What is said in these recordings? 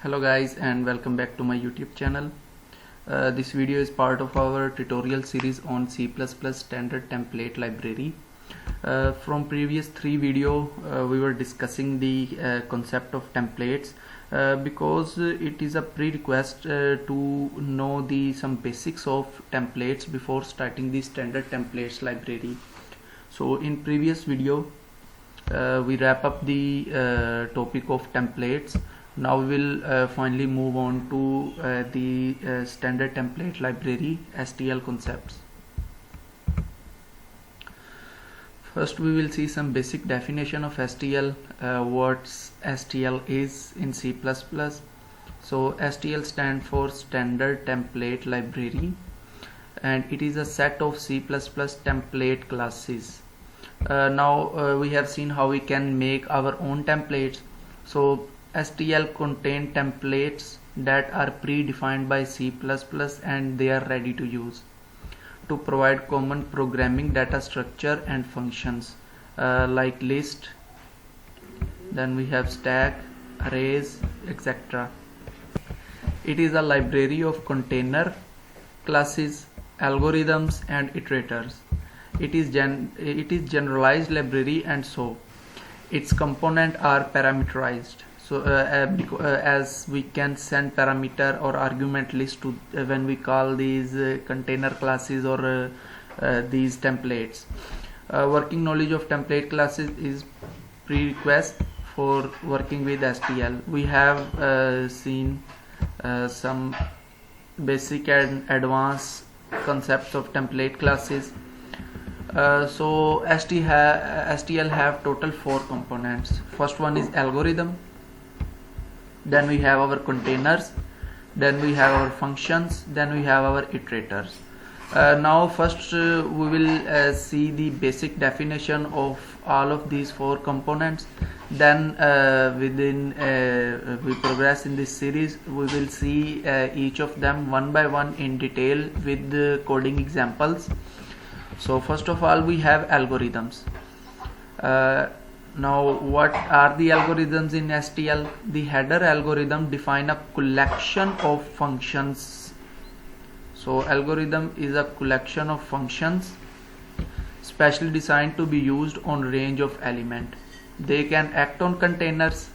Hello guys, and welcome back to my YouTube channel. This video is part of our tutorial series on C++ standard template library. From previous three video we were discussing the concept of templates because it is a prerequisite to know some basics of templates before starting the standard templates library. So in previous video we wrap up the topic of templates. Now we will finally move on to the standard template library STL concepts. First we will see some basic definition of STL, what STL is in C++. So STL stands for Standard Template Library, and it is a set of C++ template classes. Now we have seen how we can make our own templates. So STL contain templates that are predefined by C++ and they are ready to use to provide common programming data structure and functions like list, then we have stack, arrays, etc. It is a library of container classes, algorithms and iterators. It is generalized library, and so its components are parameterized. So as we can send parameter or argument list to when we call these container classes or these templates. Working knowledge of template classes is prerequisite for working with STL. We have seen some basic and advanced concepts of template classes. So STL have total 4 components. First one is algorithm, then we have our containers, then we have our functions, then we have our iterators. Now first we will see the basic definition of all of these 4 components. Then we progress in this series, we will see each of them one by one in detail with the coding examples. So first of all we have algorithms. Now what are the algorithms in STL? The header algorithm define a collection of functions. So algorithm is a collection of functions specially designed to be used on range of element. They can act on containers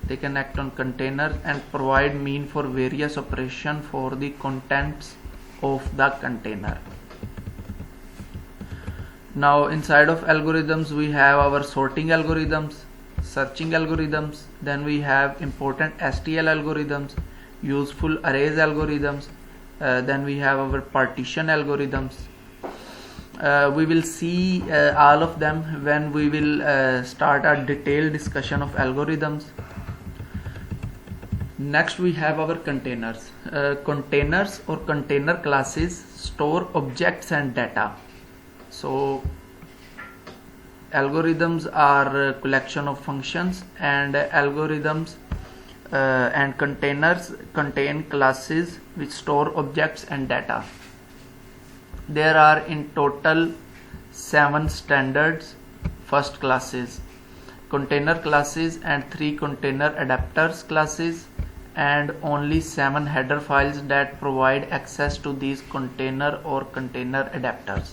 and provide mean for various operation for the contents of the container. Now inside of algorithms we have our sorting algorithms, searching algorithms, then we have important STL algorithms, useful arrays algorithms, then we have our partition algorithms. We will see all of them when we will start a detailed discussion of algorithms. Next we have our containers. Containers or container classes store objects and data. So algorithms are a collection of functions, and algorithms and containers contain classes which store objects and data. There are in total 7 standards first classes, container classes, and 3 container adapters classes, and only 7 header files that provide access to these container or container adapters.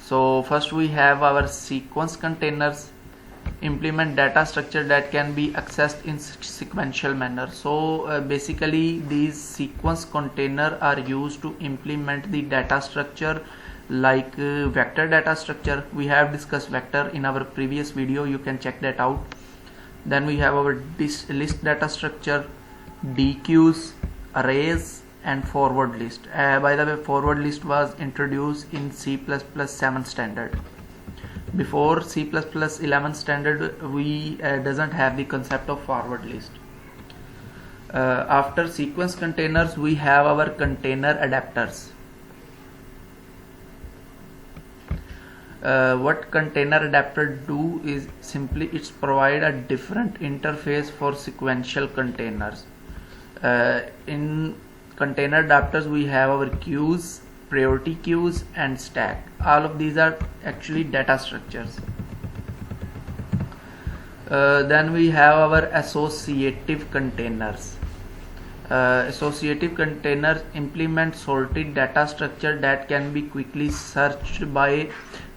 So first we have our sequence containers, implement data structure that can be accessed in sequential manner. So basically these sequence container are used to implement the data structure like vector data structure. We have discussed vector in our previous video, you can check that out. Then we have our list data structure, DQs, arrays and forward list. By the way, forward list was introduced in C++ 7 standard. Before C++ 11 standard we doesn't have the concept of forward list. After sequence containers we have our container adapters. What container adapter do is simply it's provide a different interface for sequential containers. In container adapters we have our queues, priority queues and stack. All of these are actually data structures. Then we have our associative containers. Associative containers implement sorted data structure that can be quickly searched by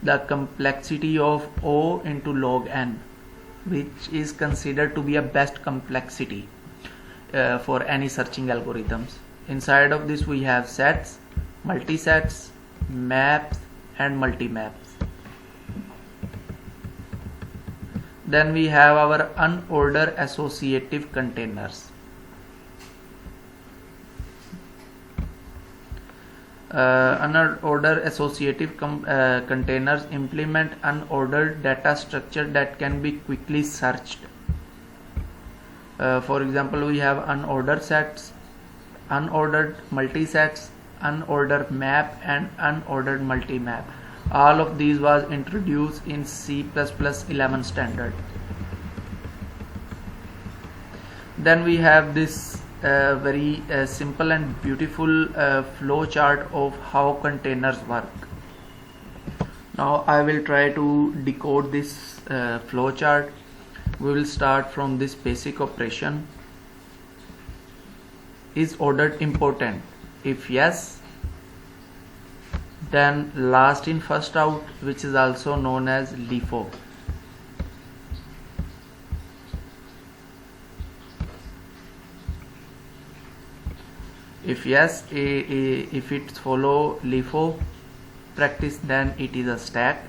the complexity of O into log n, which is considered to be a best complexity for any searching algorithms. Inside of this we have sets, multisets, maps and multimaps. Then we have our unordered associative containers. Unordered associative containers implement unordered data structure that can be quickly searched. For example, we have unordered sets, unordered multisets, unordered map and unordered multimap. All of these was introduced in C++ 11 standard. Then we have this very simple and beautiful flow chart of how containers work. Now I will try to decode this flow chart. We will start from this basic operation. Is ordered important? If yes, then last in first out, which is also known as LIFO. If yes, if it follow LIFO practice, then it is a stack,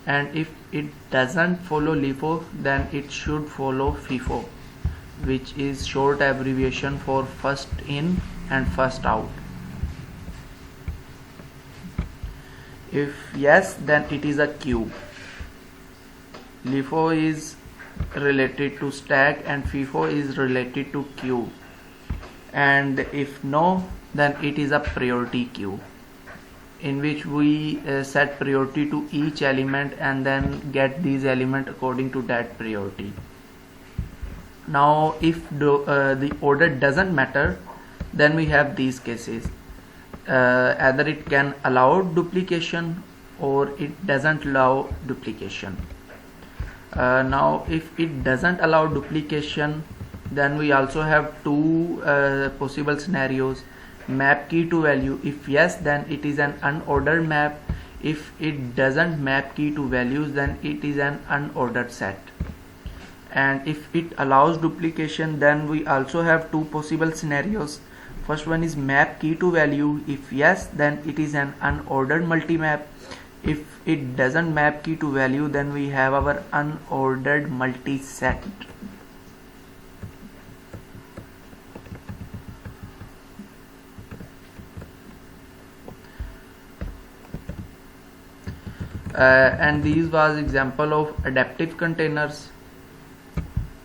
and if it doesn't follow LIFO, then it should follow FIFO, which is short abbreviation for first in and first out. If yes, then it is a queue. LIFO is related to stack and FIFO is related to queue. And if no, then it is a priority queue, in which we set priority to each element and then get these elements according to that priority. Now if the order doesn't matter, then we have these cases. Either it can allow duplication or it doesn't allow duplication. Now if it doesn't allow duplication, then we also have two possible scenarios. Map key to value. If yes, then it is an unordered map. If it doesn't map key to values, then it is an unordered set. And if it allows duplication, then we also have two possible scenarios. First one is map key to value. If yes, then it is an unordered multimap. If it doesn't map key to value, then we have our unordered multiset. And these was example of adaptive containers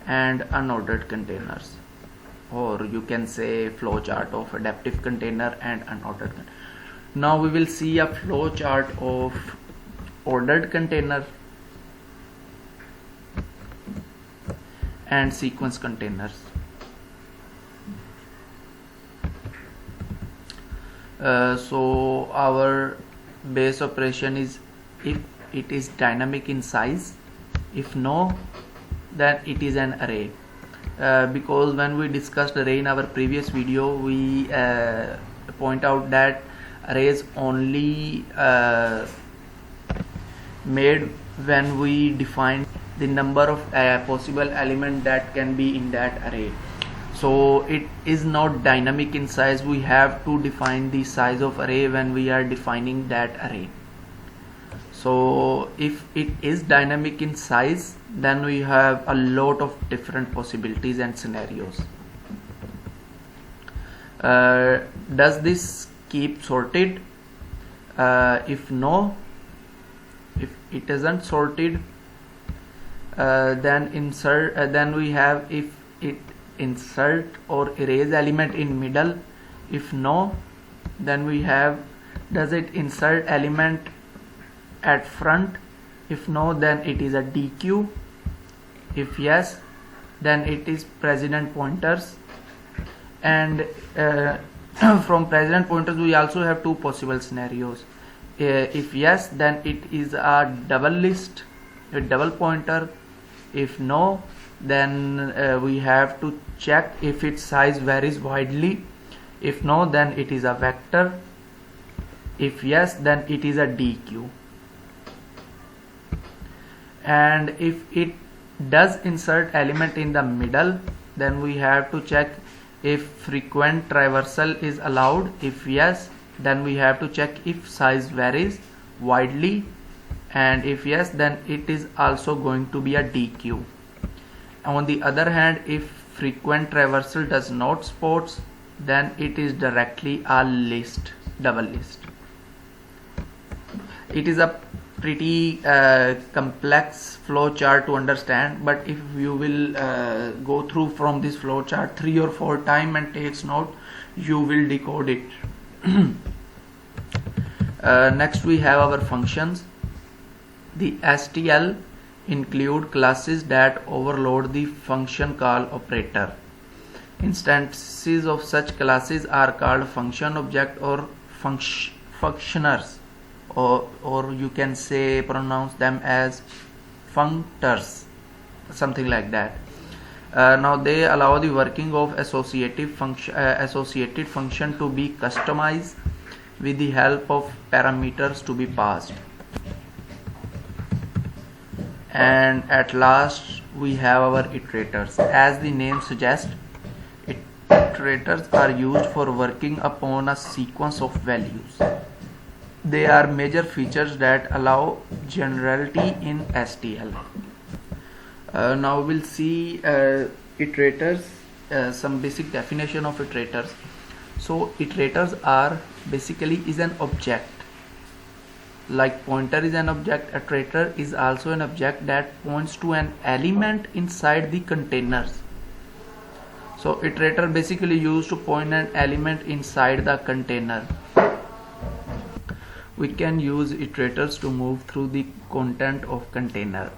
and unordered containers, or you can say flow chart of adaptive container and unordered. Now we will see a flow chart of ordered container and sequence containers. So our base operation is if it is dynamic in size. If no, then it is an array, because when we discussed array in our previous video, we point out that arrays only made when we define the number of possible element that can be in that array. So it is not dynamic in size. We have to define the size of array when we are defining that array. So if it is dynamic in size, then we have a lot of different possibilities and scenarios. Does this keep sorted? If no, if it isn't sorted, then insert. Then we have if it insert or erase element in middle. If no, then we have does it insert element at front. If no, then it is a DQ. If yes, then it is precedent pointers. And from precedent pointers we also have two possible scenarios. If yes, then it is a double list, a double pointer. If no, then we have to check if its size varies widely. If no, then it is a vector. If yes, then it is a DQ. And if it does insert element in the middle, then we have to check if frequent traversal is allowed. If yes, then we have to check if size varies widely, and if yes, then it is also going to be a DQ. On the other hand, if frequent traversal does not support, then it is directly a list, double list. It is a pretty complex flow chart to understand, but if you will go through from this flow chart 3 or 4 times and takes note, you will decode it. Next we have our functions. The STL include classes that overload the function call operator. Instances of such classes are called function object or functioners, or you can say pronounce them as functors, something like that. Now they allow the working of associated function to be customized with the help of parameters to be passed. And at last we have our iterators. As the name suggests, iterators are used for working upon a sequence of values. They are major features that allow generality in STL. Now we'll see iterators, some basic definition of iterators. So iterators are basically is an object. Like pointer is an object, iterator is also an object that points to an element inside the containers. So iterator basically used to point an element inside the container. We can use iterators to move through the content of container.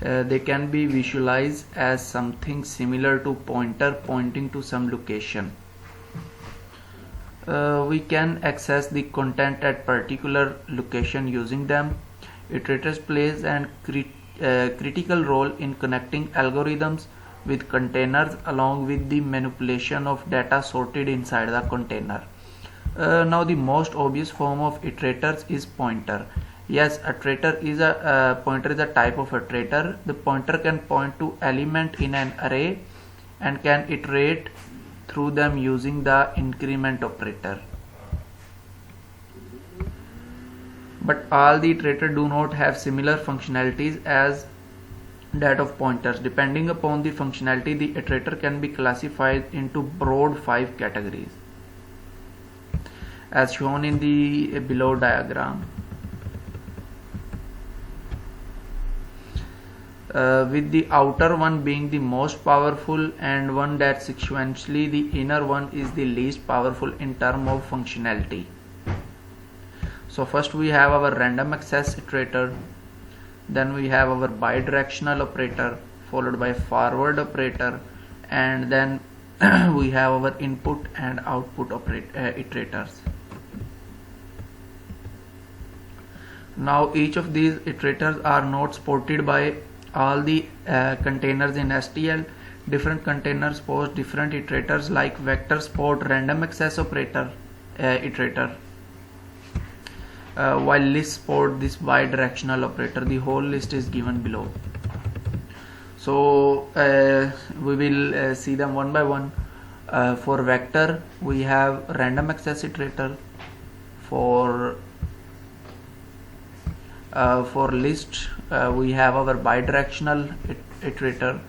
They can be visualized as something similar to pointer pointing to some location. We can access the content at particular location using them. Iterators plays an critical role in connecting algorithms with containers along with the manipulation of data sorted inside the container. Now the most obvious form of iterators is pointer. Yes, pointer is a type of iterator. The pointer can point to element in an array and can iterate through them using the increment operator. But all the iterators do not have similar functionalities as that of pointers. Depending upon the functionality, the iterator can be classified into broad 5 categories, as shown in the below diagram. With the outer one being the most powerful and one that sequentially the inner one is the least powerful in terms of functionality. So first we have our random access iterator, then we have our bidirectional operator followed by forward operator, and then we have our input and output iterators. Now each of these iterators are not supported by all the containers in STL. Different containers support different iterators, like vector support random access operator iterator, while list support this bidirectional operator. The whole list is given below. So we will see them one by one. For vector we have random access iterator. For list we have our bidirectional iterator.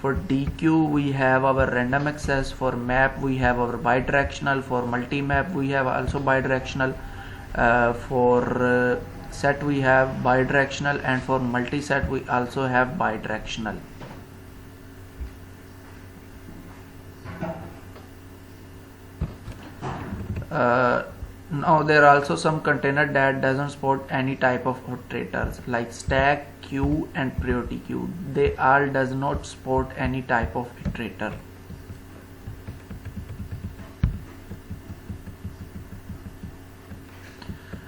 For DQ we have our random access. For map we have our bidirectional. For multi-map we have also bidirectional. For set we have bidirectional, and for multi-set we also have bidirectional. Now there are also some container that doesn't support any type of iterators, like stack, queue and priority queue. They all does not support any type of iterator.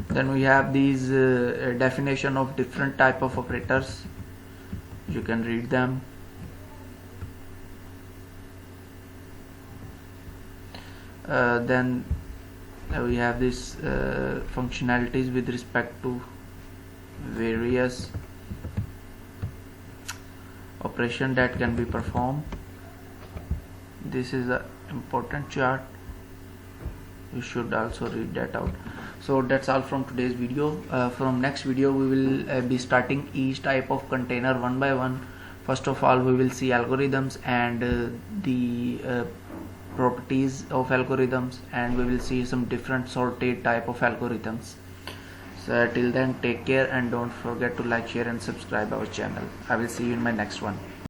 Then we have these definition of different type of operators. you can read them. Then we have this functionalities with respect to various operation that can be performed. This is an important chart, you should also read that out. So that's all from today's video. From next video we will be starting each type of container one by one. First of all, we will see algorithms and the properties of algorithms, and we will see some different sorted type of algorithms. So till then, take care and don't forget to like, share and subscribe our channel. I will see you in my next one.